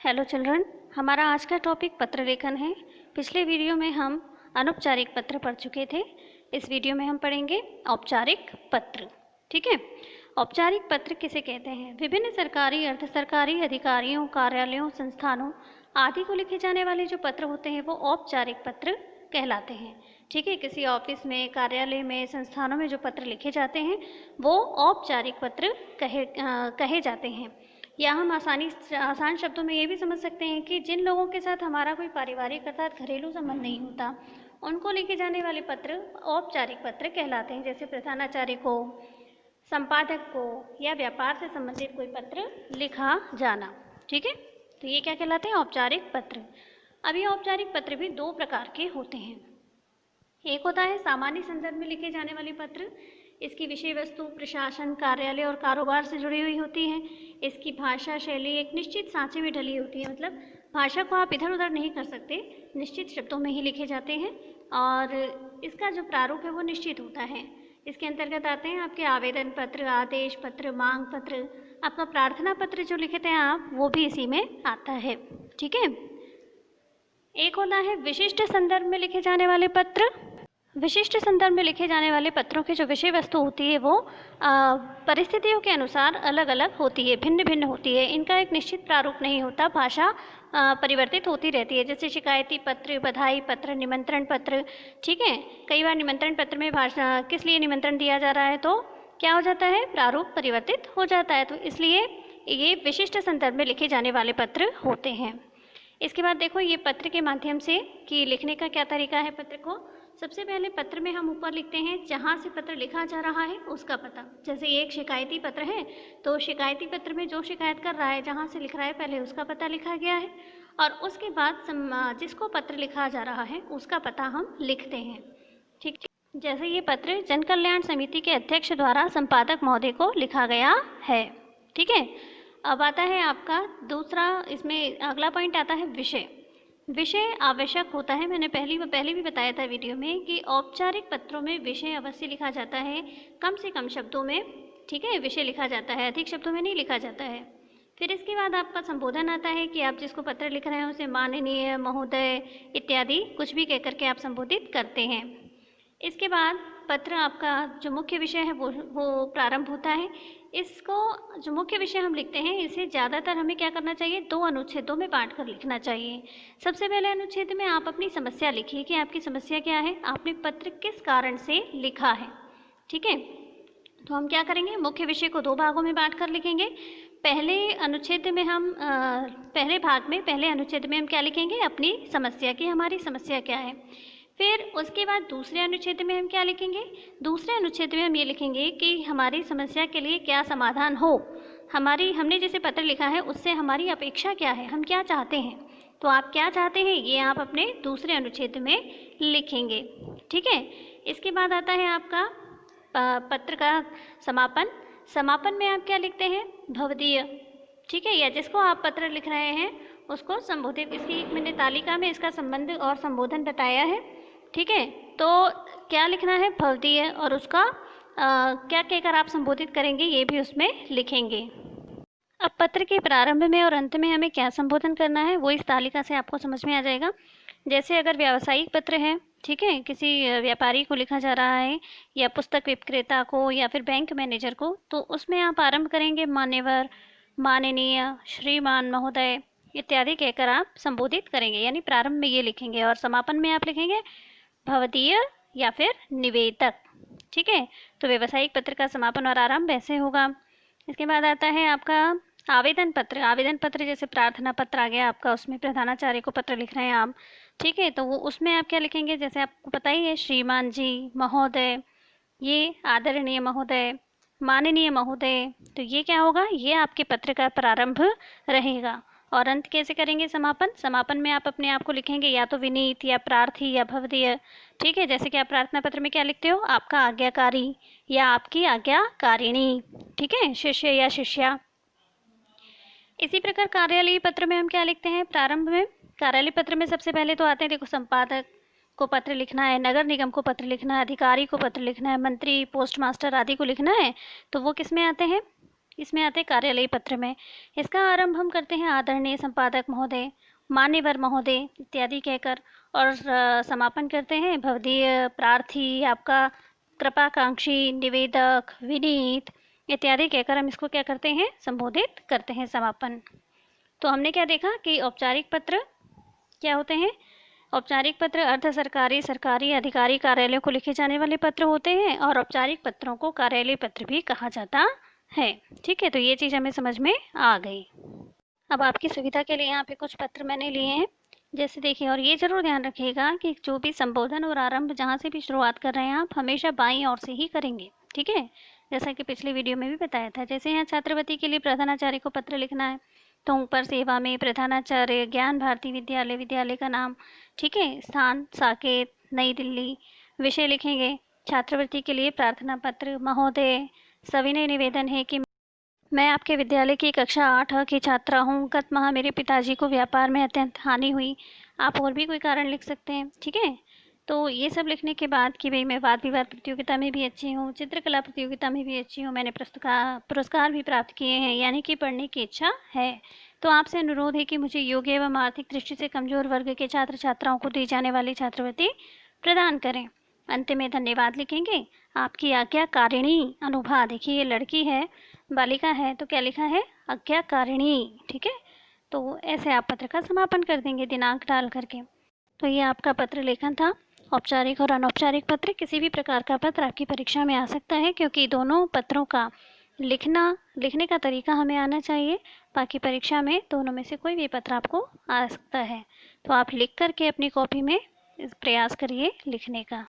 Hello children, हमारा आज का टॉपिक पत्र लेखन है। पिछले वीडियो में हम अनौपचारिक पत्र पढ़ चुके थे। इस वीडियो में हम पढ़ेंगे औपचारिक पत्र। ठीक है। औपचारिक पत्र किसे कहते हैं? विभिन्न सरकारी, अर्ध सरकारी अधिकारियों, कार्यालयों, संस्थानों आदि को लिखे जाने वाले जो पत्र होते हैं वो औपचारिक पत्र कहलाते हैं। ठीक है। किसी ऑफिस में, कार्यालय में, संस्थानों में जो पत्र लिखे जाते हैं वो औपचारिक पत्र कहे जाते हैं। या हम आसान शब्दों में ये भी समझ सकते हैं कि जिन लोगों के साथ हमारा कोई पारिवारिक अर्थात घरेलू संबंध नहीं होता उनको लिखे जाने वाले पत्र औपचारिक पत्र कहलाते हैं। जैसे प्रधानाचार्य को, संपादक को या व्यापार से संबंधित कोई पत्र लिखा जाना। ठीक है। तो ये क्या कहलाते हैं? औपचारिक पत्र। अब ये औपचारिक पत्र भी दो प्रकार के होते हैं। एक होता है सामान्य संदर्भ में लिखे जाने वाले पत्र। इसकी विषय वस्तु प्रशासन, कार्यालय और कारोबार से जुड़ी हुई होती है। इसकी भाषा शैली एक निश्चित सांचे में ढली होती है, मतलब भाषा को आप इधर उधर नहीं कर सकते, निश्चित शब्दों में ही लिखे जाते हैं। और इसका जो प्रारूप है वो निश्चित होता है। इसके अंतर्गत आते हैं आपके आवेदन पत्र, आदेश पत्र, मांग पत्र, आपका प्रार्थना पत्र जो लिखते हैं आप, वो भी इसी में आता है। ठीक है। एक होता है विशिष्ट संदर्भ में लिखे जाने वाले पत्र। विशिष्ट संदर्भ में लिखे जाने वाले पत्रों की जो विषय वस्तु होती है वो परिस्थितियों के अनुसार अलग अलग होती है, भिन्न भिन्न होती है। इनका एक निश्चित प्रारूप नहीं होता, भाषा परिवर्तित होती रहती है। जैसे शिकायती पत्र, बधाई पत्र, निमंत्रण पत्र। ठीक है। कई बार निमंत्रण पत्र में भाषा किस लिए निमंत्रण दिया जा रहा है तो क्या हो जाता है? प्रारूप परिवर्तित हो जाता है। तो इसलिए ये विशिष्ट संदर्भ में लिखे जाने वाले पत्र होते हैं। इसके बाद देखो ये पत्र के माध्यम से कि लिखने का क्या तरीका है पत्र को। सबसे पहले पत्र में हम ऊपर लिखते हैं जहाँ से पत्र लिखा जा रहा है उसका पता। जैसे ये एक शिकायती पत्र है तो शिकायती पत्र में जो शिकायत कर रहा है, जहाँ से लिख रहा है, पहले उसका पता लिखा गया है और उसके बाद जिसको पत्र लिखा जा रहा है उसका पता हम लिखते हैं। ठीक। जैसे ये पत्र जन कल्याण समिति के अध्यक्ष द्वारा संपादक महोदय को लिखा गया है। ठीक है। अब आता है आपका दूसरा, इसमें अगला पॉइंट आता है विषय। विषय आवश्यक होता है। मैंने पहले भी बताया था वीडियो में कि औपचारिक पत्रों में विषय अवश्य लिखा जाता है, कम से कम शब्दों में। ठीक है। विषय लिखा जाता है, अधिक शब्दों में नहीं लिखा जाता है। फिर इसके बाद आपका संबोधन आता है कि आप जिसको पत्र लिख रहे हैं उसे माननीय, महोदय इत्यादि कुछ भी कह करके आप संबोधित करते हैं। इसके बाद पत्र आपका जो मुख्य विषय है वो प्रारंभ होता है। इसको जो मुख्य विषय हम लिखते हैं इसे ज़्यादातर हमें क्या करना चाहिए? दो अनुच्छेदों में बांट कर लिखना चाहिए। सबसे पहले अनुच्छेद में आप अपनी समस्या लिखिए कि आपकी समस्या क्या है, आपने पत्र किस कारण से लिखा है। ठीक है। तो हम क्या करेंगे? मुख्य विषय को दो भागों में बांट कर लिखेंगे। पहले अनुच्छेद में हम पहले अनुच्छेद में हम क्या लिखेंगे? अपनी समस्या की, हमारी समस्या क्या है। फिर उसके बाद दूसरे अनुच्छेद में हम क्या लिखेंगे? दूसरे अनुच्छेद में हम ये लिखेंगे कि हमारी समस्या के लिए क्या समाधान हो, हमने जैसे पत्र लिखा है उससे हमारी अपेक्षा क्या है, हम क्या चाहते हैं। तो आप क्या चाहते हैं ये आप अपने दूसरे अनुच्छेद में लिखेंगे। ठीक है। इसके बाद आता है आपका पत्र का समापन। समापन में आप क्या लिखते हैं? भवदीय। ठीक है। या जिसको आप पत्र लिख रहे हैं उसको संबोधित, इसकी मैंने तालिका में इसका संबंध और संबोधन बताया है। ठीक है। तो क्या लिखना है? भवदीय, और उसका क्या कहकर आप संबोधित करेंगे ये भी उसमें लिखेंगे। अब पत्र के प्रारंभ में और अंत में हमें क्या संबोधन करना है वो इस तालिका से आपको समझ में आ जाएगा। जैसे अगर व्यावसायिक पत्र है, ठीक है, किसी व्यापारी को लिखा जा रहा है या पुस्तक विक्रेता को या फिर बैंक मैनेजर को, तो उसमें आप आरंभ करेंगे मान्यवर, माननीय, श्रीमान, महोदय इत्यादि कहकर आप संबोधित करेंगे, यानी प्रारंभ में ये लिखेंगे। और समापन में आप लिखेंगे भवदीय या फिर निवेदक। ठीक है। तो व्यावसायिक पत्र का समापन और आरंभ ऐसे होगा। इसके बाद आता है आपका आवेदन पत्र। आवेदन पत्र जैसे प्रार्थना पत्र आ गया आपका, उसमें प्रधानाचार्य को पत्र लिख रहे हैं आप। ठीक है। तो वो उसमें आप क्या लिखेंगे? जैसे आपको पता ही है, श्रीमान जी, महोदय, ये आदरणीय महोदय, माननीय महोदय। तो ये क्या होगा? ये आपके पत्र का प्रारंभ रहेगा। और अंत कैसे करेंगे? समापन। समापन में आप अपने आप को लिखेंगे या तो विनीत या प्रार्थी या भवदीय। ठीक है। जैसे कि आप प्रार्थना पत्र में क्या लिखते हो? आपका आज्ञाकारी या आपकी आज्ञाकारिणी। ठीक है। शिष्य या शिष्या। इसी प्रकार कार्यालयीय पत्र में हम क्या लिखते हैं? प्रारंभ में कार्यालय पत्र में सबसे पहले तो आते हैं, देखो, संपादक को पत्र लिखना है, नगर निगम को पत्र लिखना है, अधिकारी को पत्र लिखना है, मंत्री, पोस्ट मास्टर आदि को लिखना है। तो वो किस में आते हैं? इसमें आते हैं कार्यालयी पत्र में। इसका आरंभ हम करते हैं आदरणीय संपादक महोदय, मान्यवर महोदय इत्यादि कहकर, और समापन करते हैं भवदीय प्रार्थी, आपका कृपाकांक्षी, निवेदक, विनीत इत्यादि कहकर हम इसको क्या करते हैं, संबोधित करते हैं समापन। तो हमने क्या देखा कि औपचारिक पत्र क्या होते हैं। औपचारिक पत्र अर्ध सरकारी, सरकारी अधिकारी कार्यालयों को लिखे जाने वाले पत्र होते हैं, और औपचारिक पत्रों को कार्यालय पत्र भी कहा जाता है। ठीक है, तो ये चीज़ हमें समझ में आ गई। अब आपकी सुविधा के लिए यहाँ पे कुछ पत्र मैंने लिए हैं, जैसे देखिए, और ये जरूर ध्यान रखिएगा कि जो भी संबोधन और आरंभ जहाँ से भी शुरुआत कर रहे हैं आप हमेशा बाईं ओर से ही करेंगे। ठीक है, जैसा कि पिछले वीडियो में भी बताया था। जैसे यहाँ छात्रवृत्ति के लिए प्रधानाचार्य को पत्र लिखना है, तो ऊपर सेवा में प्रधानाचार्य, ज्ञान भारती विद्यालय, विद्यालय का नाम, ठीक है, स्थान साकेत, नई दिल्ली, विषय लिखेंगे। छात्रवृत्ति के लिए प्रार्थना पत्र, महोदय सविनय निवेदन है कि मैं आपके विद्यालय की कक्षा 8 की छात्रा हूँ। गत माह मेरे पिताजी को व्यापार में अत्यंत हानि हुई। आप और भी कोई कारण लिख सकते हैं। ठीक है, तो ये सब लिखने के बाद कि भाई मैं वाद विवाद प्रतियोगिता में भी अच्छी हूँ, चित्रकला प्रतियोगिता में भी अच्छी हूँ, मैंने पुरस्कार भी प्राप्त किए हैं, यानी कि पढ़ने की इच्छा है। तो आपसे अनुरोध है कि मुझे योग्य एवं आर्थिक दृष्टि से कमजोर वर्ग के छात्र छात्राओं को दी जाने वाली छात्रवृत्ति प्रदान करें। अंत में धन्यवाद लिखेंगे। आपकी आज्ञाकारिणी अनुभा, देखिए ये लड़की है, बालिका है, तो क्या लिखा है, आज्ञाकारिणी। ठीक है, तो ऐसे आप पत्र का समापन कर देंगे दिनांक डाल करके। तो ये आपका पत्र लेखन था। औपचारिक और अनौपचारिक पत्र, किसी भी प्रकार का पत्र आपकी परीक्षा में आ सकता है, क्योंकि दोनों पत्रों का लिखने का तरीका हमें आना चाहिए। बाकी परीक्षा में दोनों में से कोई भी पत्र आपको आ सकता है। तो आप लिख करके अपनी कॉपी में प्रयास करिए लिखने का।